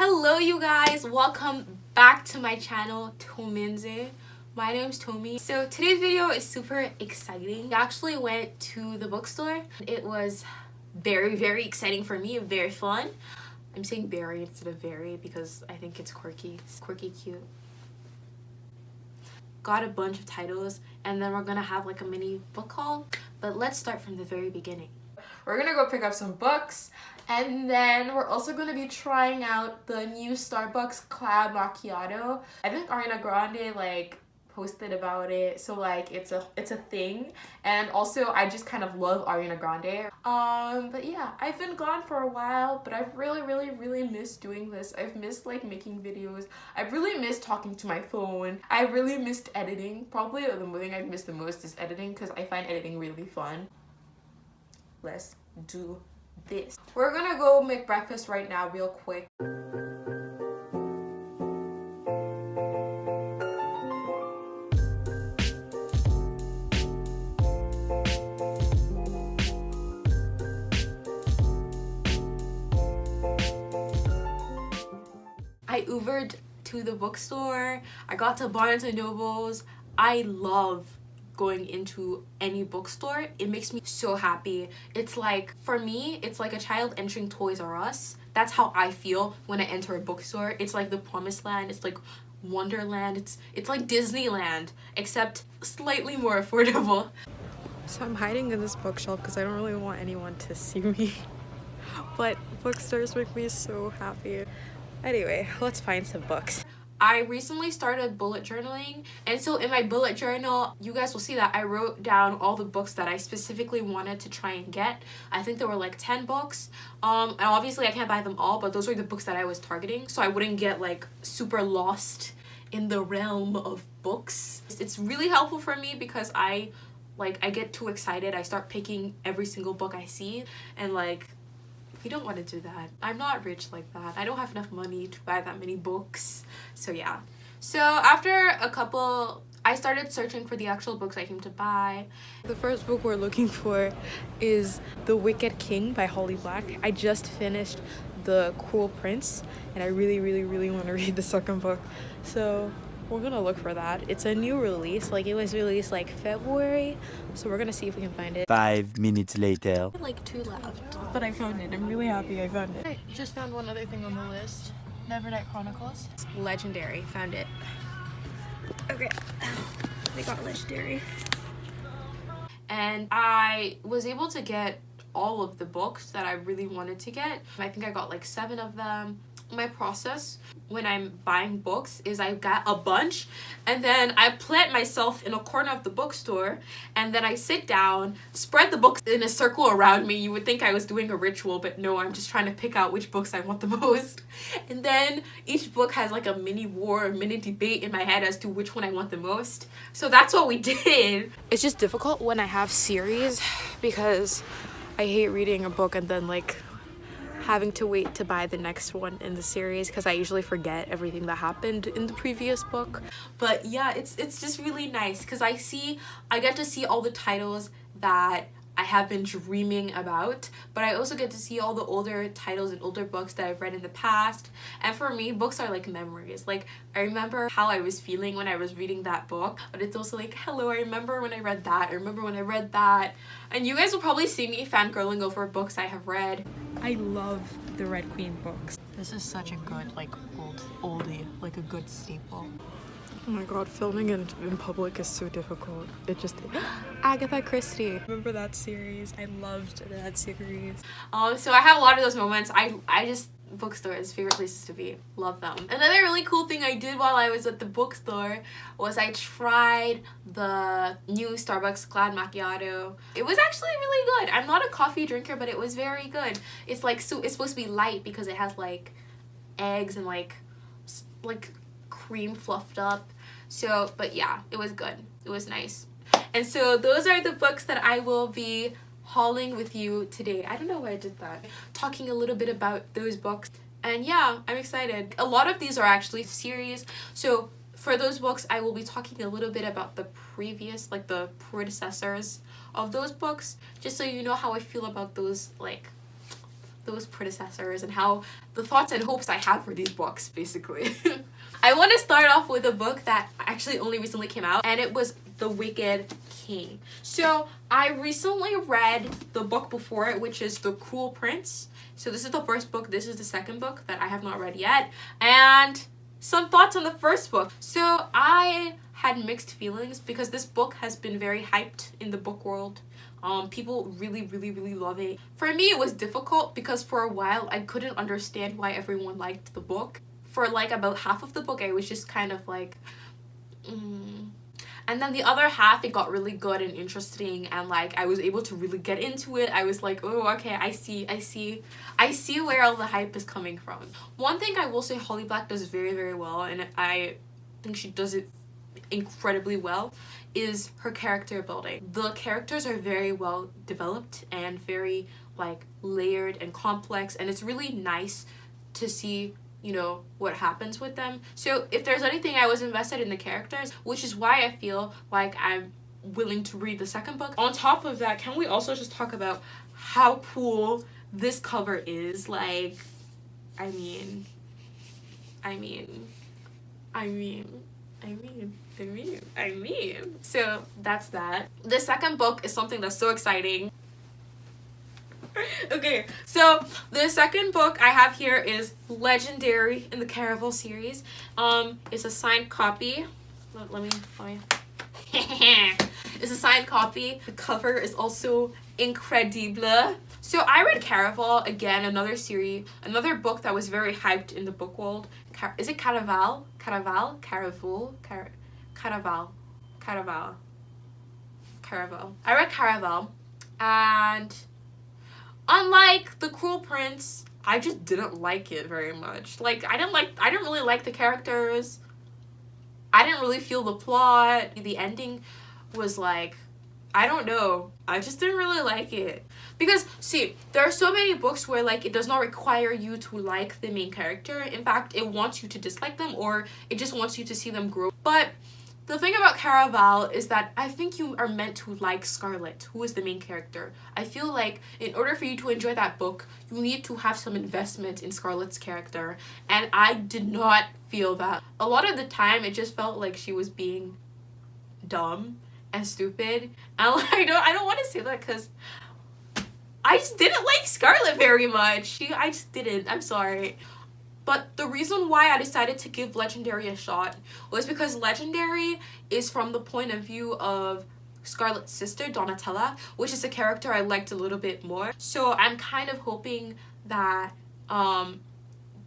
Hello you guys, welcome back to my channel Tominzay. My name's Tomi. So today's video is super exciting. I actually went to the bookstore. It was very exciting for me, very fun. I'm saying very instead of very because I think it's quirky. It's quirky cute. Got a bunch of titles and then we're gonna have like a mini book haul. But let's start from the very beginning. We're gonna go pick up some books and then we're also gonna be trying out the new Starbucks Cloud Macchiato. I think Ariana Grande like posted about it, so like it's a thing, and also I just kind of love Ariana Grande. But yeah, I've been gone for a while, but I've really missed doing this. I've missed like making videos. I've really missed talking to my phone. I really missed editing. Probably the thing I've missed the most is editing because I find editing really fun. Let's do this. We're gonna go make breakfast right now real quick. I Ubered to the bookstore. I got to Barnes and Noble's. I love going into any bookstore. It makes me so happy. It's like, for me, it's like a child entering Toys R Us. That's how I feel when I enter a bookstore. It's like the promised land. It's like Wonderland. It's like Disneyland, except slightly more affordable. So I'm hiding in this bookshelf because I don't really want anyone to see me. But bookstores make me so happy. Anyway, let's find some books. I recently started bullet journaling, and so in my bullet journal, you guys will see that I wrote down all the books that I specifically wanted to try and get. I think there were like 10 books. And obviously I can't buy them all, but those were the books that I was targeting, so I wouldn't get like super lost in the realm of books. It's really helpful for me because I get too excited. I start picking every single book I see, and like, you don't want to do that. I'm not rich like that. I don't have enough money to buy that many books. So yeah. So after a couple, I started searching for the actual books I came to buy. The first book we're looking for is The Wicked King by Holly Black. I just finished The Cruel Prince and I really want to read the second book. So we're gonna look for that. It's a new release, like it was released like February, so we're gonna see if we can find it. 5 minutes later. Like 2 left, but I found it. I'm really happy I found it. I just found one other thing on the list. Nevernight Chronicles. Legendary. Found it. Okay. We got Legendary. And I was able to get all of the books that I really wanted to get. I think I got like 7 of them. My process when I'm buying books is I got a bunch and then I plant myself in a corner of the bookstore and then I sit down, spread the books in a circle around me. You would think I was doing a ritual, but no, I'm just trying to pick out which books I want the most. And then each book has like a mini war, a mini debate in my head as to which one I want the most. So that's what we did. It's just difficult when I have series because I hate reading a book and then like having to wait to buy the next one in the series because I usually forget everything that happened in the previous book. But yeah, it's just really nice because I get to see all the titles that I have been dreaming about, but I also get to see all the older titles and older books that I've read in the past. And for me, books are like memories. Like, I remember how I was feeling when I was reading that book, but it's also like, hello, I remember when I read that, I remember when I read that. And you guys will probably see me fangirling over books I have read. I love the Red Queen books. This is such a good, like, oldie, like a good staple. Oh my god, filming in public is so difficult. It just... Agatha Christie. Remember that series? I loved that series. So I have a lot of those moments. I just... Bookstores, favorite places to be. Love them. Another really cool thing I did while I was at the bookstore was I tried the new Starbucks Cloud Macchiato. It was actually really good. I'm not a coffee drinker, but it was very good. It's like, so it's supposed to be light because it has like eggs and like cream fluffed up. So, but yeah, it was good. It was nice. And so those are the books that I will be hauling with you today. I don't know why I did that. Talking a little bit about those books. And yeah, I'm excited. A lot of these are actually series. So for those books, I will be talking a little bit about the previous, like the predecessors of those books, just so you know how I feel about those like those predecessors and how the thoughts and hopes I have for these books, basically. I want to start off with a book that actually only recently came out, and it was The Wicked King. So I recently read the book before it, which is The Cruel Prince. So this is the first book, this is the second book that I have not read yet, and some thoughts on the first book. So I had mixed feelings because this book has been very hyped in the book world. People really love it. For me, it was difficult because for a while I couldn't understand why everyone liked the book. For like about half of the book, I was just kind of like, And then the other half, it got really good and interesting, and like I was able to really get into it. I was like, oh, okay, I see where all the hype is coming from. One thing I will say Holly Black does very well, and I think she does it incredibly well, is her character building. The characters are very well developed and very like layered and complex, and it's really nice to see, you know, what happens with them. So if there's anything, I was invested in the characters, which is why I feel like I'm willing to read the second book. On top of that, can we also just talk about how cool this cover is? Like, I mean, so that's that. The second book is something that's so exciting. Okay, so the second book I have here is Legendary in the Caraval series. It's a signed copy. Let me It's a signed copy. The cover is also incredible. So I read Caraval, again, another series, another book that was very hyped in the book world. Is it Caraval? Caraval? Caraval? Caraval. I read Caraval, and unlike The Cruel Prince, I just didn't like it very much. Like, I didn't really like the characters. I didn't really feel the plot. The ending was like, I don't know. I just didn't really like it. Because, see, there are so many books where, like, it does not require you to like the main character. In fact, it wants you to dislike them, or it just wants you to see them grow. But the thing about Caraval is that I think you are meant to like Scarlet, who is the main character. I feel like in order for you to enjoy that book, you need to have some investment in Scarlet's character. And I did not feel that. A lot of the time, it just felt like she was being dumb and stupid. And like, I don't want to say that because I just didn't like Scarlet very much. I just didn't. I'm sorry. But the reason why I decided to give Legendary a shot was because Legendary is from the point of view of Scarlet's sister, Donatella, which is a character I liked a little bit more. So I'm kind of hoping that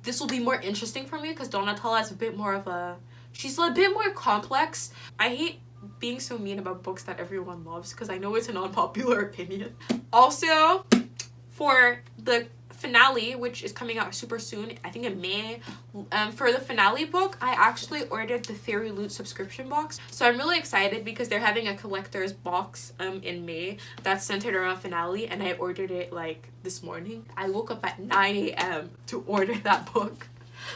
this will be more interesting for me because Donatella is a bit more of a... She's a bit more complex. I hate being so mean about books that everyone loves because I know it's an unpopular opinion. Also, for the finale, which is coming out super soon, I think in May, for the finale book, I actually ordered the Fairy Loot subscription box. So I'm really excited because they're having a collector's box in May that's centered around finale, and I ordered it like this morning. I woke up at 9 a.m. to order that book.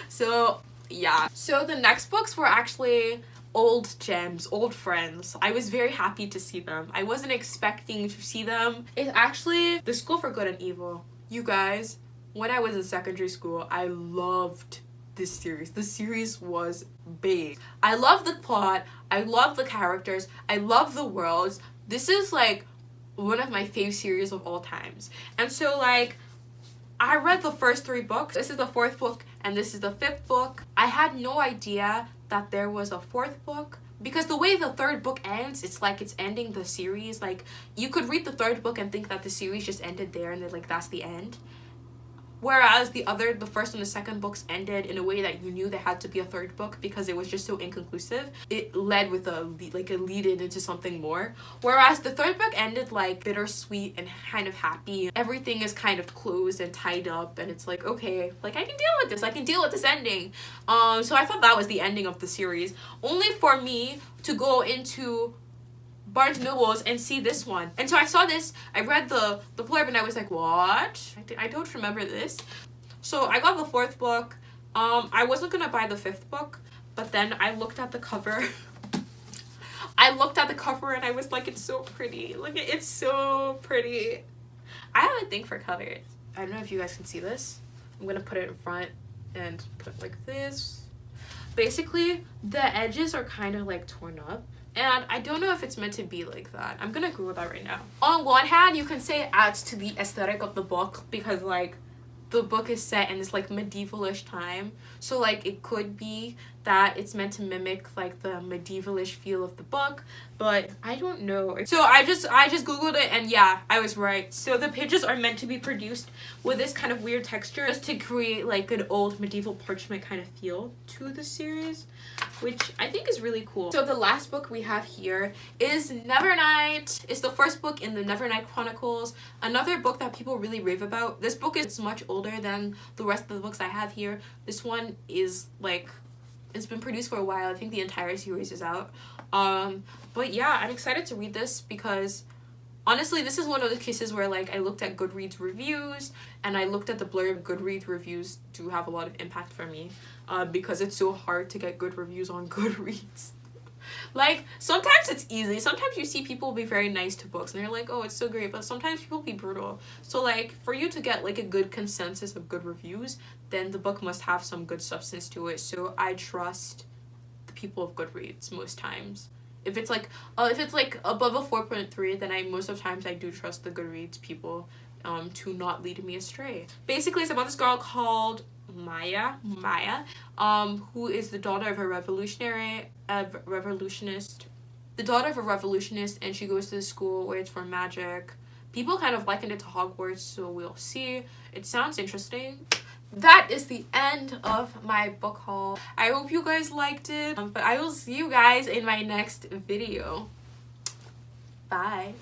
So yeah. So the next books were actually old gems, old friends. I was very happy to see them. I wasn't expecting to see them. It's actually The School for Good and Evil. You guys, when I was in secondary school, I loved this series. The series was big. I love the plot. I love the characters. I love the worlds. This is like one of my fave series of all times. And so like, I read the first 3 books. This is the 4th book and this is the 5th book. I had no idea that there was a 4th book because the way the 3rd book ends, it's like it's ending the series. Like, you could read the 3rd book and think that the series just ended there and then like that's the end. Whereas the 1st and the 2nd books ended in a way that you knew there had to be a 3rd book because it was just so inconclusive. It led with a lead in into something more. Whereas the 3rd book ended like bittersweet and kind of happy. Everything is kind of closed and tied up and it's like, okay, like I can deal with this. I can deal with this ending. So I thought that was the ending of the series. Only for me to go into Barnes Nobles and see this one. And so I saw this, I read the blurb and I was like, what? I don't remember this. So I got the 4th book. I wasn't gonna buy the 5th book, but then I looked at the cover. I looked at the cover and I was like, it's so pretty. Look, it's so pretty. I have a thing for covers. I don't know if you guys can see this. I'm gonna put it in front and put it like this. Basically, the edges are kind of like torn up. And I don't know if it's meant to be like that. I'm gonna Google that right now. On one hand, you can say it adds to the aesthetic of the book because like the book is set in this like medievalish time. So like it could be that it's meant to mimic like the medievalish feel of the book, but I don't know. So I just Googled it and yeah, I was right. So the pages are meant to be produced with this kind of weird texture just to create like an old medieval parchment kind of feel to the series, which I think is really cool. So the last book we have here is Nevernight. It's the first book in the Nevernight Chronicles, another book that people really rave about. This book is much older than the rest of the books I have here. This one is like, it's been produced for a while. I think the entire series is out. But yeah, I'm excited to read this because honestly, this is one of the cases where like I looked at Goodreads reviews and I looked at the blurb. Goodreads reviews do have a lot of impact for me because it's so hard to get good reviews on Goodreads. Like, sometimes it's easy. Sometimes you see people be very nice to books and they're like, oh, it's so great. But sometimes people be brutal. So, like, for you to get, like, a good consensus of good reviews, then the book must have some good substance to it. So I trust the people of Goodreads most times. If it's, like, above a 4.3, then most of the times I do trust the Goodreads people to not lead me astray. Basically, it's about this girl called Maya, who is the daughter of a revolutionist, and she goes to the school where it's for magic. People kind of likened it to Hogwarts, so we'll see. It sounds interesting. That is the end of my book haul. I hope you guys liked it, but I will see you guys in my next video. Bye.